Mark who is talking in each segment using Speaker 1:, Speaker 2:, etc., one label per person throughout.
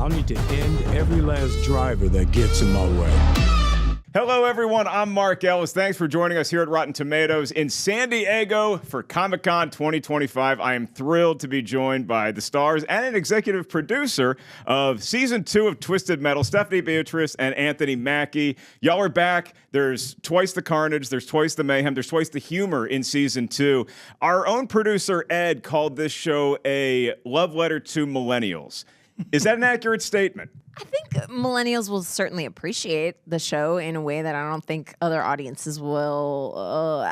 Speaker 1: I'll need to end every last driver that gets in my way.
Speaker 2: Hello, everyone. I'm Mark Ellis. Thanks for joining us here at Rotten Tomatoes in San Diego for Comic-Con 2025. I am thrilled to be joined by the stars and an executive producer of Season 2 of Twisted Metal, Stephanie Beatriz and Anthony Mackie. Y'all are back. There's twice the carnage. There's twice the mayhem. There's twice the humor in Season 2. Our own producer, Ed, called this show a love letter to millennials. Is that an accurate statement?
Speaker 3: I think millennials will certainly appreciate the show in a way that I don't think other audiences will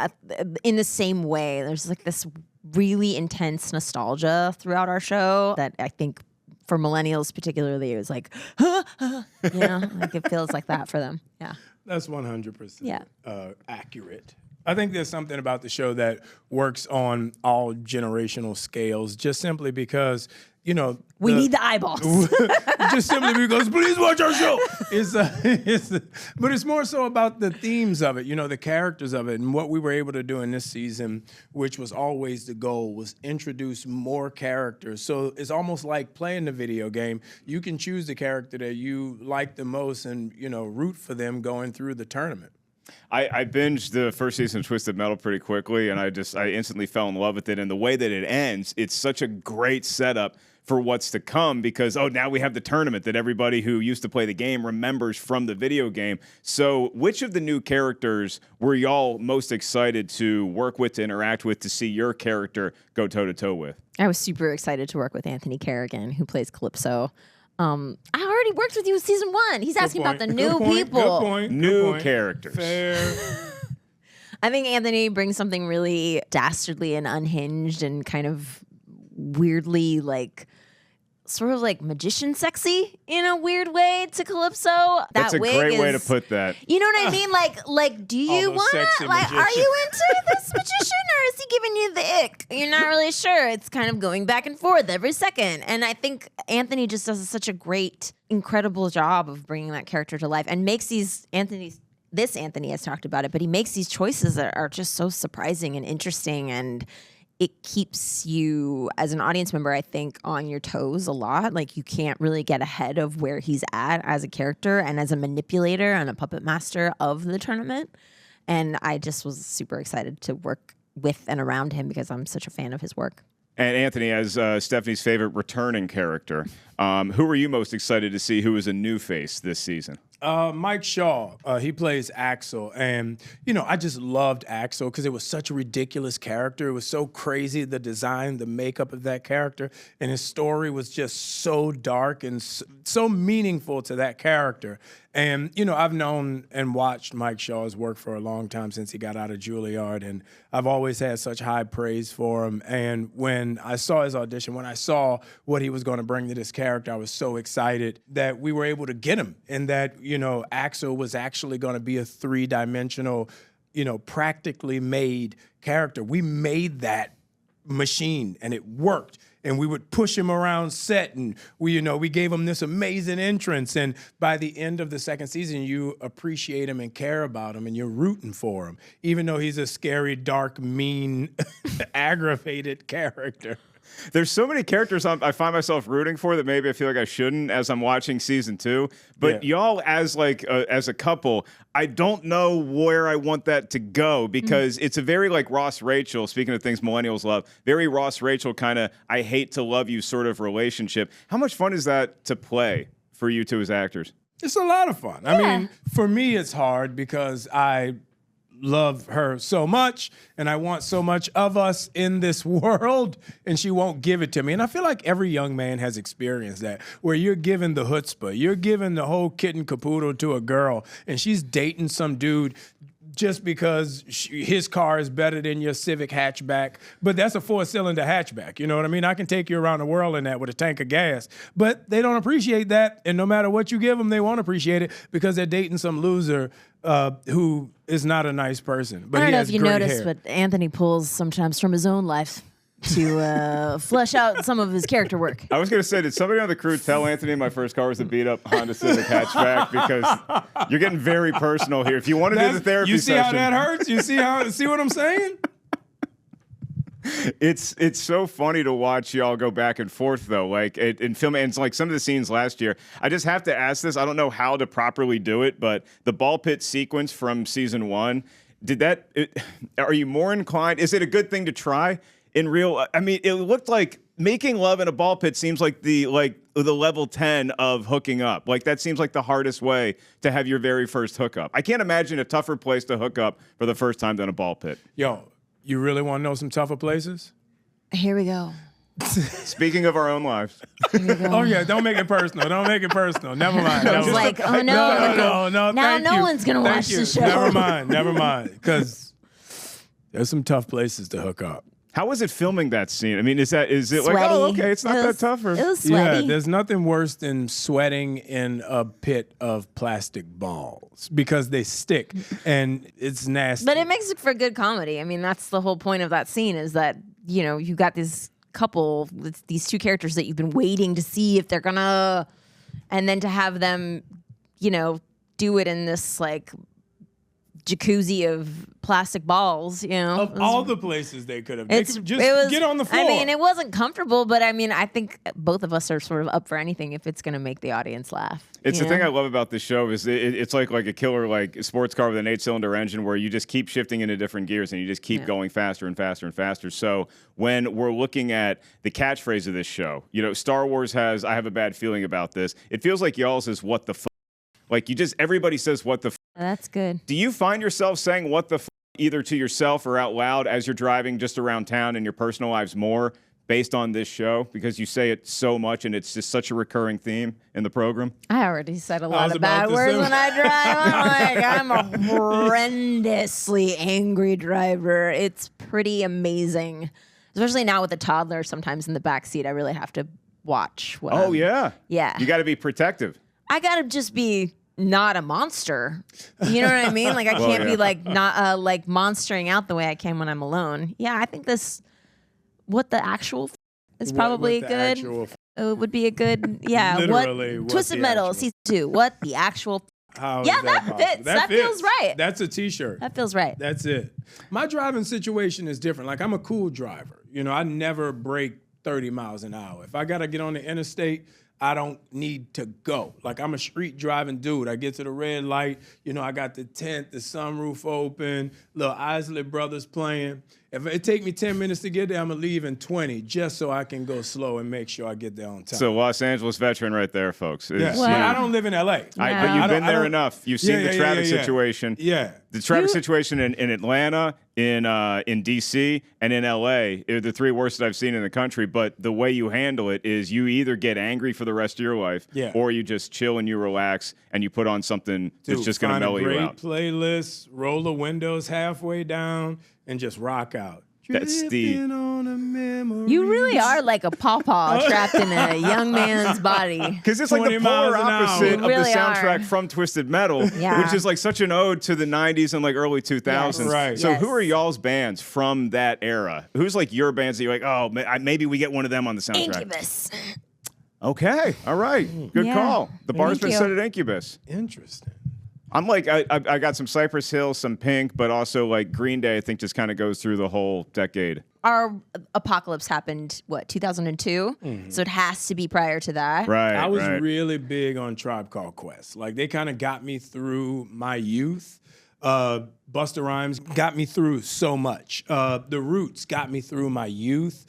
Speaker 3: in the same way. There's like this really intense nostalgia throughout our show that I think for millennials particularly, it was like, like it feels like that for them. Yeah.
Speaker 1: That's 100% accurate. I think there's something about the show that works on all generational scales just simply because,
Speaker 3: we need the eyeballs.
Speaker 1: Just simply because, please watch our show. But it's more so about the themes of it, the characters of it. And what we were able to do in this season, which was always the goal, was introduce more characters. So it's almost like playing the video game. You can choose the character that you like the most and, root for them going through the tournament.
Speaker 2: I binged the first season of Twisted Metal pretty quickly, and I instantly fell in love with it. And the way that it ends, it's such a great setup for what's to come because, now we have the tournament that everybody who used to play the game remembers from the video game. So which of the new characters were y'all most excited to work with, to interact with, to see your character go toe-to-toe with?
Speaker 3: I was super excited to work with Anthony Kerrigan, who plays Calypso. I already worked with you in season 1. He's asking about the new people.
Speaker 1: Good point.
Speaker 2: New characters.
Speaker 1: Fair.
Speaker 3: I think Anthony brings something really dastardly and unhinged and kind of weirdly sort of like magician sexy in a weird way to Calypso.
Speaker 2: That's a great way to put that.
Speaker 3: You know what I mean? Like, do you want to, are you into this magician or is he giving you the ick? You're not really sure. It's kind of going back and forth every second. And I think Anthony just does such a great, incredible job of bringing that character to life and makes Anthony has talked about it, but he makes these choices that are just so surprising and interesting, and it keeps you, as an audience member, I think, on your toes a lot. Like, you can't really get ahead of where he's at as a character and as a manipulator and a puppet master of the tournament. And I just was super excited to work with and around him because I'm such a fan of his work.
Speaker 2: And Anthony, as Stephanie's favorite returning character, who were you most excited to see who was a new face this season?
Speaker 1: Mike Shaw, he plays Axel, and I just loved Axel because it was such a ridiculous character. It was so crazy, the design, the makeup of that character, and his story was just so dark and so meaningful to that character. And, I've known and watched Mike Shaw's work for a long time since he got out of Juilliard, and I've always had such high praise for him. And when I saw his audition, when I saw what he was going to bring to this character, I was so excited that we were able to get him, and that, Axel was actually going to be a three-dimensional, practically made character. We made that machine, and it worked. And we would push him around set, and we gave him this amazing entrance. And by the end of the second season, you appreciate him and care about him, and you're rooting for him, even though he's a scary, dark, mean, aggravated character.
Speaker 2: There's so many characters I find myself rooting for that maybe I feel like I shouldn't as I'm watching season 2. But y'all, as a couple, I don't know where I want that to go because it's a very Ross Rachel, speaking of things millennials love, very Ross Rachel kind of I hate to love you sort of relationship. How much fun is that to play for you two as actors?
Speaker 1: It's a lot of fun. Yeah. I mean, for me, it's hard because I love her so much and I want so much of us in this world, and she won't give it to me. And I feel like every young man has experienced that, where you're given the chutzpah, you're giving the whole kit and caboodle to a girl, and she's dating some dude just because his car is better than your Civic hatchback. But that's a 4-cylinder hatchback. You know what I mean? I can take you around the world in that with a tank of gas. But they don't appreciate that. And no matter what you give them, they won't appreciate it because they're dating some loser who is not a nice person. But
Speaker 3: I don't know if you noticed, but Anthony pulls sometimes from his own life to flesh out some of his character work.
Speaker 2: I was going to say, did somebody on the crew tell Anthony my first car was a beat-up Honda Civic hatchback? Because you're getting very personal here. If you want to do the therapy
Speaker 1: session...
Speaker 2: You see
Speaker 1: how that hurts? You see what I'm saying?
Speaker 2: It's so funny to watch y'all go back and forth though. Like in film, and it's like some of the scenes last year. I just have to ask this. I don't know how to properly do it, but the ball pit sequence from season 1. Are you more inclined? Is it a good thing to try in real? I mean, it looked like making love in a ball pit seems like the level 10 of hooking up. Like that seems like the hardest way to have your very first hookup. I can't imagine a tougher place to hook up for the first time than a ball pit.
Speaker 1: Yo, you really want to know some tougher places?
Speaker 3: Here we go.
Speaker 2: Speaking of our own lives.
Speaker 1: Oh yeah, don't make it personal. Don't make it personal. Never mind.
Speaker 3: I was like, oh no.
Speaker 1: No.
Speaker 3: Now no one's gonna watch the show.
Speaker 1: Never mind. Because there's some tough places to hook up.
Speaker 2: How was it filming that scene? I mean, is it
Speaker 3: sweaty.
Speaker 2: like, oh, okay, it's not that tough? Or?
Speaker 3: It was sweaty.
Speaker 1: Yeah, there's nothing worse than sweating in a pit of plastic balls because they stick and it's nasty.
Speaker 3: But it makes it for good comedy. I mean, that's the whole point of that scene is that, you know, you got this couple, these two characters that you've been waiting to see if they're gonna, and then to have them, you know, do it in this like jacuzzi of plastic balls, you know.
Speaker 1: Of all the places they could have.
Speaker 3: Just
Speaker 1: get on the floor.
Speaker 3: I mean, it wasn't comfortable, but I mean, I think both of us are sort of up for anything if it's going to make the audience laugh.
Speaker 2: It's the thing I love about this show is it's like a killer like sports car with an 8-cylinder engine where you just keep shifting into different gears and you just keep going faster and faster and faster. So when we're looking at the catchphrase of this show, you know, Star Wars has, I have a bad feeling about this. It feels like y'all's is what the f***. Like everybody says what the f***.
Speaker 3: That's good.
Speaker 2: Do you find yourself saying what the f*** either to yourself or out loud as you're driving just around town in your personal lives more based on this show because you say it so much and it's just such a recurring theme in the program?
Speaker 3: I already said a lot of bad words when I drive. I'm a horrendously angry driver. It's pretty amazing. Especially now with a toddler sometimes in the backseat. I really have to watch.
Speaker 2: Yeah.
Speaker 3: Yeah.
Speaker 2: You got to be protective.
Speaker 3: I got to just be not a monster. You know what I mean? Like I can't be like not like monstering out the way I can when I'm alone. Yeah, I think what the actual is probably good. It would be a good
Speaker 1: Literally,
Speaker 3: what Twisted Metal season 2. What the actual
Speaker 1: How
Speaker 3: yeah, that
Speaker 1: possible?
Speaker 3: fits. That feels right.
Speaker 1: That's a t-shirt.
Speaker 3: That feels right.
Speaker 1: That's it. My driving situation is different. Like I'm a cool driver. You know, I never break 30 miles an hour. If I got to get on the interstate, I don't need to go. Like I'm a street driving dude. I get to the red light, you know, I got the tent, the sunroof open, little Isley Brothers playing. If it take me 10 minutes to get there, I'm gonna leave in 20 just so I can go slow and make sure I get there on time.
Speaker 2: So Los Angeles veteran right there, folks.
Speaker 1: Yeah. Well, I don't live in LA.
Speaker 2: But you've been there enough. You've seen the traffic situation.
Speaker 1: Yeah.
Speaker 2: The traffic situation in Atlanta, in DC, and in LA are the three worst that I've seen in the country. But the way you handle it is you either get angry for the rest of your life, or you just chill and you relax and you put on something that's just going to mellow you out.
Speaker 1: Find a great playlist, roll the windows halfway down, and just rock out.
Speaker 2: That's the.
Speaker 3: You really are like a pawpaw trapped in a young man's body.
Speaker 2: Because it's like the polar opposite of
Speaker 3: really
Speaker 2: the soundtrack from Twisted Metal, which is like such an ode to the 90s and like early 2000s.
Speaker 3: Yes.
Speaker 1: Right.
Speaker 2: So who are y'all's bands from that era? Who's like your bands that you're like, oh, maybe we get one of them on the soundtrack?
Speaker 3: Incubus.
Speaker 2: Okay. All right. Good call. The bar's been set at Incubus.
Speaker 1: Interesting.
Speaker 2: I'm like, I got some Cypress Hill, some Pink, but also like Green Day, I think just kind of goes through the whole decade.
Speaker 3: Our apocalypse happened, 2002? Mm-hmm. So it has to be prior to that.
Speaker 2: Right.
Speaker 1: I was really big on Tribe Called Quest. Like they kind of got me through my youth. Busta Rhymes got me through so much. The Roots got me through my youth.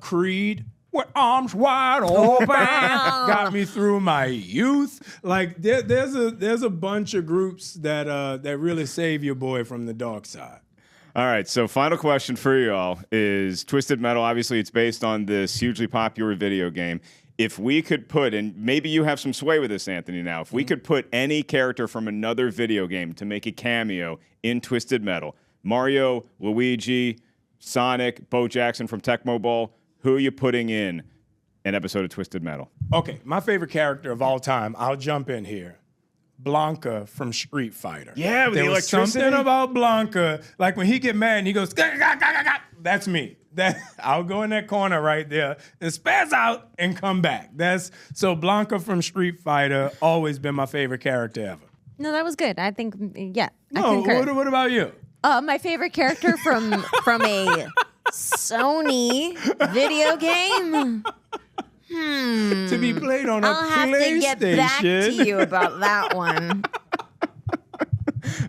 Speaker 1: Creed, with arms wide open, got me through my youth. Like there's a bunch of groups that really save your boy from the dark side.
Speaker 2: All right, so final question for y'all is Twisted Metal. Obviously, it's based on this hugely popular video game. If we could put, and maybe you have some sway with this, Anthony, now, if we could put any character from another video game to make a cameo in Twisted Metal, Mario, Luigi, Sonic, Bo Jackson from Tecmo Bowl, who are you putting in an episode of Twisted Metal?
Speaker 1: Okay, my favorite character of all time, I'll jump in here. Blanca from Street Fighter.
Speaker 2: Yeah, with
Speaker 1: there
Speaker 2: the
Speaker 1: was
Speaker 2: electricity.
Speaker 1: Something about Blanca, like when he get mad and he goes, gah, gah, gah, gah, gah. That's me. I'll go in that corner right there and spaz out and come back. So Blanca from Street Fighter, always been my favorite character ever.
Speaker 3: No, that was good. I think, I
Speaker 1: No,
Speaker 3: concur.
Speaker 1: what about you?
Speaker 3: My favorite character from a Sony video game.
Speaker 1: To be played on a
Speaker 3: I'll have
Speaker 1: PlayStation.
Speaker 3: to get back to you about that one.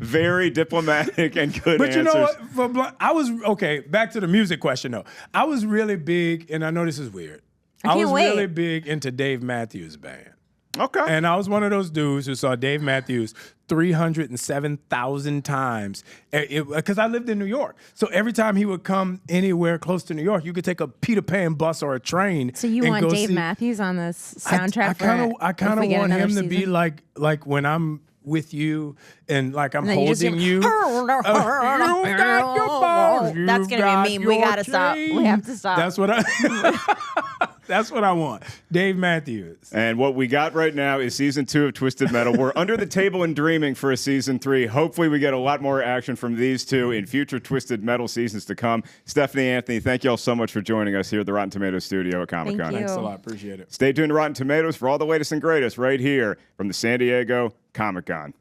Speaker 2: Very diplomatic and good
Speaker 1: But
Speaker 2: answers.
Speaker 1: you know what? I was okay. Back to the music question though. I was really big, and I know this is weird. I was really big into Dave Matthews Band.
Speaker 2: Okay.
Speaker 1: And I was one of those dudes who saw Dave Matthews 307,000 times because I lived in New York. So every time he would come anywhere close to New York, you could take a Peter Pan bus or a train.
Speaker 4: So you want Dave Matthews on this soundtrack?
Speaker 1: I kind of want him to be like when I'm with you and like I'm holding you.
Speaker 3: That's gonna be a meme. We gotta stop. We have to stop.
Speaker 1: That's what That's what I want. Dave Matthews.
Speaker 2: And what we got right now is season 2 of Twisted Metal. We're under the table and dreaming for a season 3. Hopefully we get a lot more action from these two in future Twisted Metal seasons to come. Stephanie, Anthony, thank you all so much for joining us here at the Rotten Tomatoes studio at Comic-Con.
Speaker 4: Thank you.
Speaker 1: Thanks a lot. Appreciate it.
Speaker 2: Stay tuned to Rotten Tomatoes for all the latest and greatest right here from the San Diego Comic-Con.